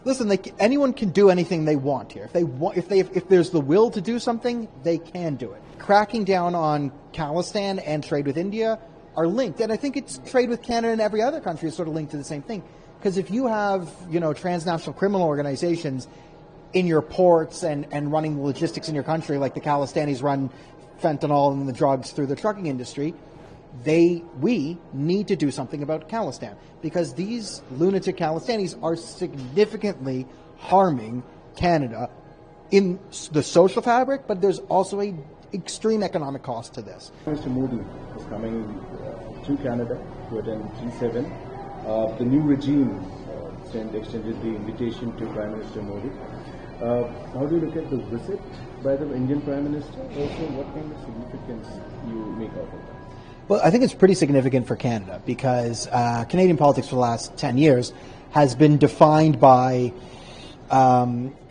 Listen, anyone can do anything they want here. If there's the will to do something, they can do it. Cracking down on Khalistan and trade with India are linked, and I think it's trade with Canada and every other country is sort of linked to the same thing. Because if you have, transnational criminal organizations in your ports and running the logistics in your country, like the Khalistanis run fentanyl and the drugs through the trucking industry, we need to do something about Khalistan, because these lunatic Khalistanis are significantly harming Canada in the social fabric, but there's also a extreme economic cost to this. Mr. Modi is coming to Canada to attend G7. The new regime extended the invitation to Prime Minister Modi. How do you look at the visit by the Indian Prime Minister? Also, what kind of significance you make out of that? Well, I think it's pretty significant for Canada because Canadian politics for the last 10 years has been defined by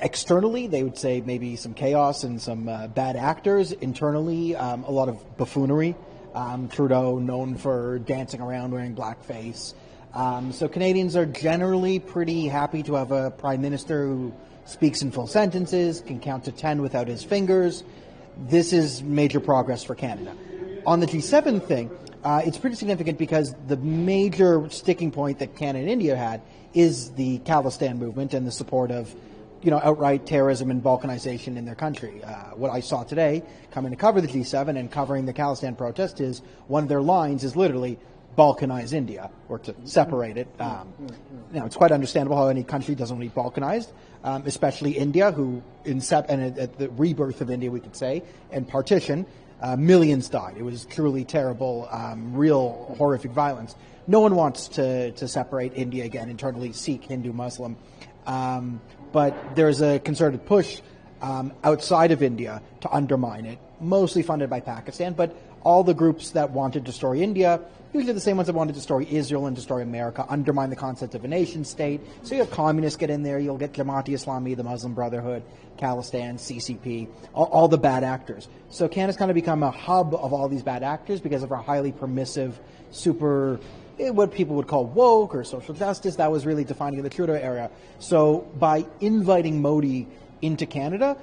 externally, they would say maybe some chaos and some bad actors. Internally, a lot of buffoonery. Trudeau known for dancing around wearing blackface. So Canadians are generally pretty happy to have a prime minister who speaks in full sentences, can count to 10 without his fingers. This is major progress for Canada. On the G7 thing, it's pretty significant because the major sticking point that Canada and India had is the Khalistan movement and the support of, outright terrorism and balkanization in their country. What I saw today, coming to cover the G7 and covering the Khalistan protest, is one of their lines is literally balkanize India, or to separate it. It's quite understandable how any country doesn't want to be balkanized, especially India, who, at the rebirth of India, we could say, and partition, millions died. It was truly terrible, real horrific violence. No one wants to separate India again internally, Sikh, Hindu, Muslim. But there's a concerted push outside of India to undermine it, mostly funded by Pakistan. But all the groups that want to destroy India, usually the same ones that want to destroy Israel and destroy America, undermine the concept of a nation state. So you have communists get in there, you'll get Jamaat-e-Islami, the Muslim Brotherhood, Khalistan, CCP, all the bad actors. So Canada's kind of become a hub of all these bad actors because of our highly permissive, what people would call woke or social justice. That was really defining the Trudeau era. So by inviting Modi into Canada,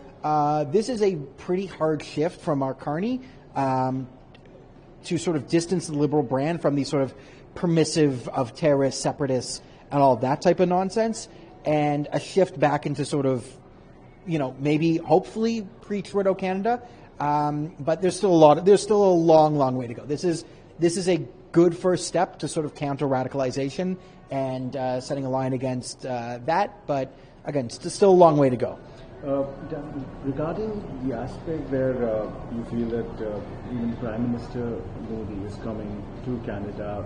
this is a pretty hard shift from Mark Carney to sort of distance the Liberal brand from these sort of permissive of terrorists, separatists, and all that type of nonsense, and a shift back into sort of, maybe hopefully pre-Trudeau Canada. But there's still a long way to go. This is a good first step to sort of counter radicalization and setting a line against that. But again, it's still a long way to go. Regarding the aspect where you feel that even Prime Minister Modi is coming to Canada,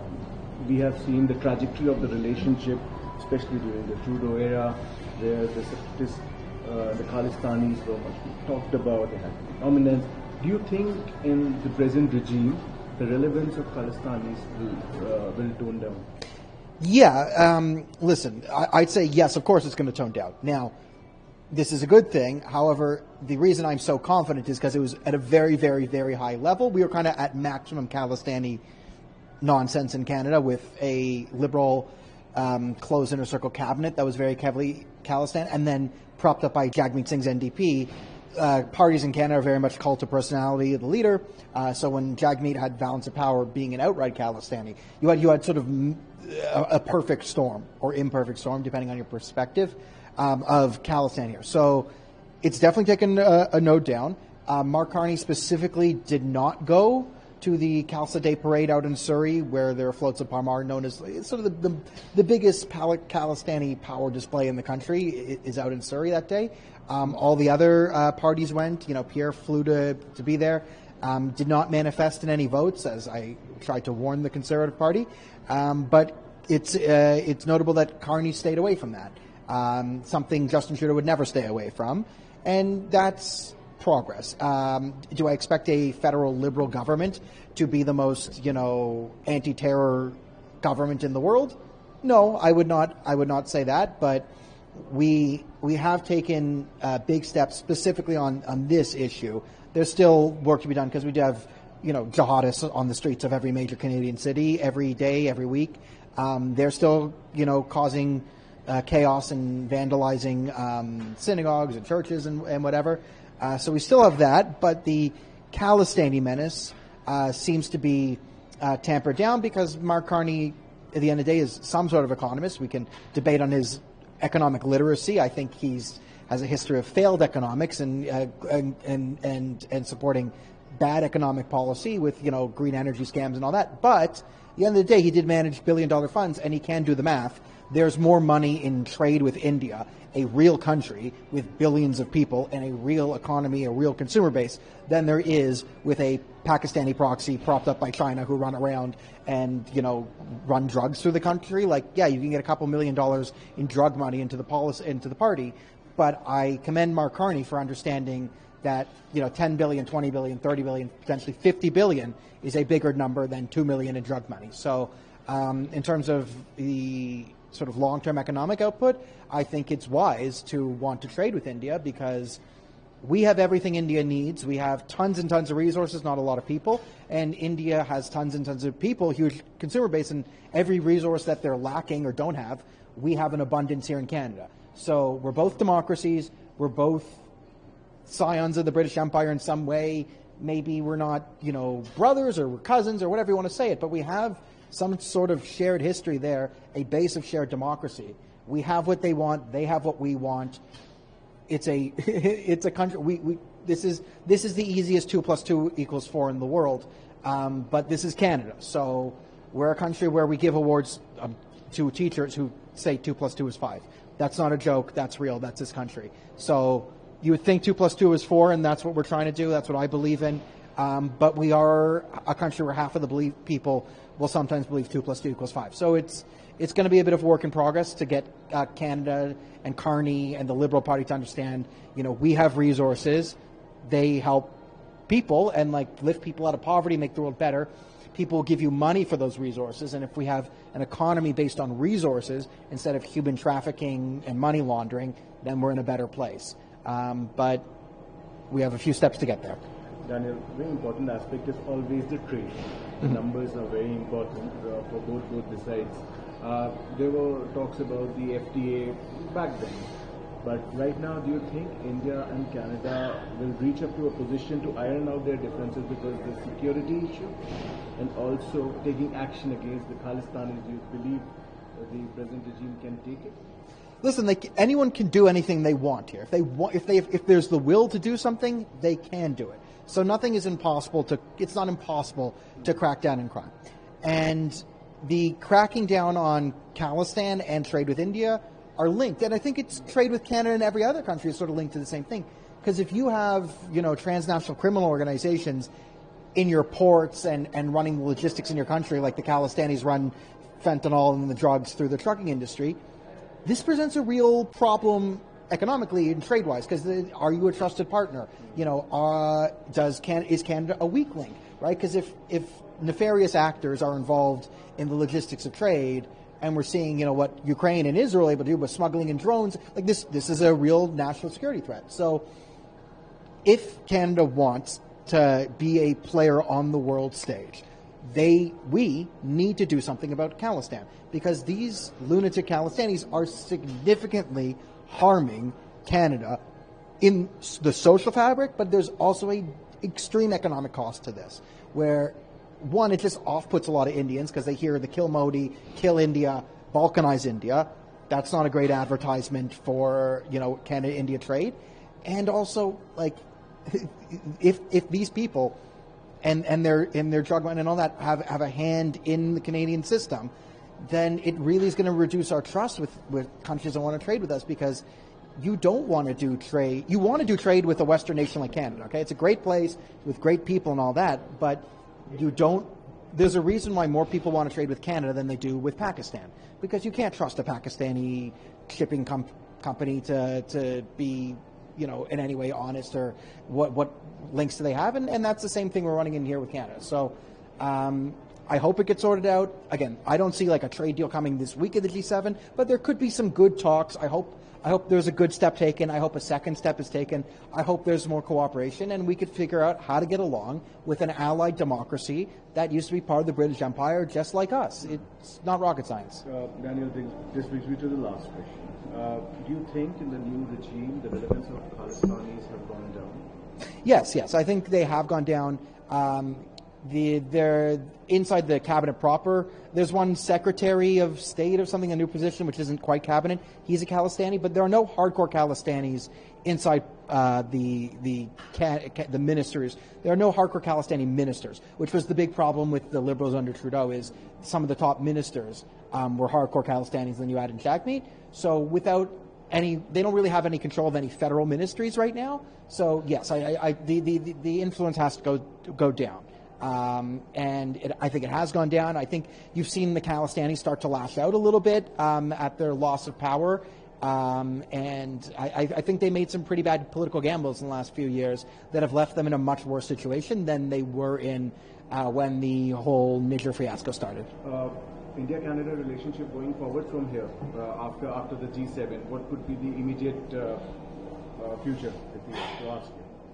we have seen the trajectory of the relationship, especially during the Trudeau era, where the Khalistanis were much talked about, they had prominence. Do you think in the present regime, the relevance of Khalistanis will tone down? Yeah, listen, I'd say yes, of course it's going to tone down. Now, this is a good thing. However, the reason I'm so confident is because it was at a very, very, very high level. We were kind of at maximum Khalistani nonsense in Canada with a Liberal closed inner circle cabinet that was very heavily Khalistan, and then propped up by Jagmeet Singh's NDP. Parties in Canada are very much cult of personality of the leader. So when Jagmeet had balance of power being an outright Khalistani, you had sort of a perfect storm or imperfect storm, depending on your perspective, of Khalistan here. So it's definitely taken a note down. Mark Carney specifically did not go to the Khalsa Day parade out in Surrey, where there are floats of Parmar, known as sort of the biggest Khalistani power display in the country is out in Surrey that day. All the other parties went. Pierre flew to be there. Did not manifest in any votes, as I tried to warn the Conservative Party. But it's notable that Carney stayed away from that. Something Justin Trudeau would never stay away from, and that's progress. Do I expect a federal Liberal government to be the most, anti-terror government in the world? No, I would not say that. But we have taken big steps specifically on this issue. There's still work to be done because we do have, jihadists on the streets of every major Canadian city every day, every week. They're still, causing chaos and vandalizing synagogues and churches and whatever. So we still have that, but the Khalistani menace seems to be tampered down because Mark Carney, at the end of the day, is some sort of economist. We can debate on his economic literacy. I think has a history of failed economics and supporting bad economic policy with green energy scams and all that. But at the end of the day, he did manage billion-dollar funds, and he can do the math. There's more money in trade with India, a real country with billions of people and a real economy, a real consumer base, than there is with a Pakistani proxy propped up by China who run around and, run drugs through the country. Like, yeah, you can get a couple $1 million in drug money into the party, but I commend Mark Carney for understanding that 10 billion, 20 billion, 30 billion, potentially 50 billion is a bigger number than 2 million in drug money. So in terms of the sort of long-term economic output, I think it's wise to want to trade with India because we have everything India needs. We have tons and tons of resources, not a lot of people, and India has tons and tons of people, huge consumer base, and every resource that they're lacking or don't have, we have an abundance here in Canada. So we're both democracies, we're both scions of the British Empire in some way. Maybe we're not, brothers or we're cousins or whatever you want to say it, but we have some sort of shared history there, a base of shared democracy. We have what they want, they have what we want. It's a country. This is the easiest 2 + 2 = 4 in the world, but this is Canada. So we're a country where we give awards to teachers who say 2 + 2 is 5. That's not a joke. That's real. That's this country. So you would think 2 + 2 is 4, and that's what we're trying to do. That's what I believe in. But we are a country where half of the people will sometimes believe 2 + 2 = 5. So it's going to be a bit of a work in progress to get Canada and Carney and the Liberal Party to understand, we have resources. They help people and lift people out of poverty, make the world better. People will give you money for those resources. And if we have an economy based on resources instead of human trafficking and money laundering, then we're in a better place. But we have a few steps to get there. Daniel, very important aspect is always the trade. The numbers are very important for both the sides. There were talks about the FTA back then. But right now, do you think India and Canada will reach up to a position to iron out their differences because the security issue and also taking action against the Khalistanis? Do you believe the present regime can take it? Listen, anyone can do anything they want here. If there's the will to do something, they can do it. So nothing is impossible it's not impossible to crack down on crime. And the cracking down on Khalistan and trade with India are linked. And I think it's trade with Canada and every other country is sort of linked to the same thing. Because if you have, transnational criminal organizations in your ports and running the logistics in your country, like the Khalistanis run fentanyl and the drugs through the trucking industry, this presents a real problem economically and trade-wise, because are you a trusted partner? Is Canada a weak link, right? Because if nefarious actors are involved in the logistics of trade, and we're seeing, what Ukraine and Israel are able to do with smuggling and drones, this is a real national security threat. So if Canada wants to be a player on the world stage, we need to do something about Khalistan, because these lunatic Khalistanis are significantly harming Canada in the social fabric, but there's also a extreme economic cost to this, where one, it just off-puts a lot of Indians because they hear the kill Modi, kill India, balkanize India. That's not a great advertisement for, Canada-India trade. And also, if these people and their drug money and all that have a hand in the Canadian system, then it really is going to reduce our trust with countries that want to trade with us, because you don't want to do trade. You want to do trade with a Western nation like Canada, okay? It's a great place with great people and all that, but you don't. There's a reason why more people want to trade with Canada than they do with Pakistan, because you can't trust a Pakistani shipping company to be, in any way honest, or what links do they have, and that's the same thing we're running in here with Canada. So I hope it gets sorted out. Again, I don't see a trade deal coming this week at the G7, but there could be some good talks. I hope I hope there's a good step taken. I hope a second step is taken. I hope there's more cooperation, and we could figure out how to get along with an allied democracy that used to be part of the British Empire, just like us. It's not rocket science. Daniel, this brings me to the last question. Do you think in the new regime the relevance of Khalistanis have gone down? Yes. I think they have gone down. They're inside the cabinet proper. There's one Secretary of State or something, a new position, which isn't quite cabinet. He's a Khalistani, but there are no hardcore Khalistanis inside the ministers. There are no hardcore Khalistani ministers, which was the big problem with the Liberals under Trudeau. Is some of the top ministers were hardcore Khalistanis, and you add in Jagmeet. So without they don't really have any control of any federal ministries right now. So yes, the influence has to go down. I think it has gone down. I think you've seen the Khalistanis start to lash out a little bit at their loss of power. And I think they made some pretty bad political gambles in the last few years that have left them in a much worse situation than they were in when the whole Niger fiasco started. India-Canada relationship going forward from here, after the G7, what could be the immediate future, if you were to ask?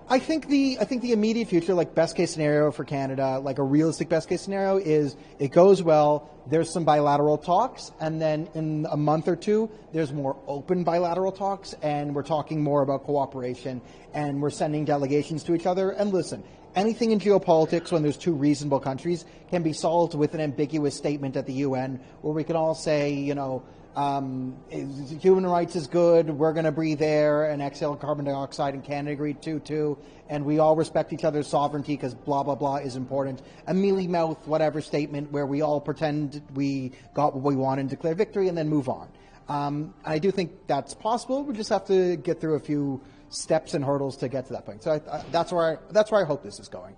I think the immediate future, like best case scenario for Canada, like a realistic best case scenario, is it goes well, there's some bilateral talks, and then in a month or two, there's more open bilateral talks, and we're talking more about cooperation, and we're sending delegations to each other. And listen, anything in geopolitics when there's two reasonable countries can be solved with an ambiguous statement at the UN where we can all say, human rights is good, we're going to breathe air and exhale carbon dioxide, and Canada agreed to too, and we all respect each other's sovereignty because blah, blah, blah is important. A mealy-mouthed whatever statement where we all pretend we got what we want and declare victory and then move on. I do think that's possible. We just have to get through a few steps and hurdles to get to that point. So that's where I hope this is going.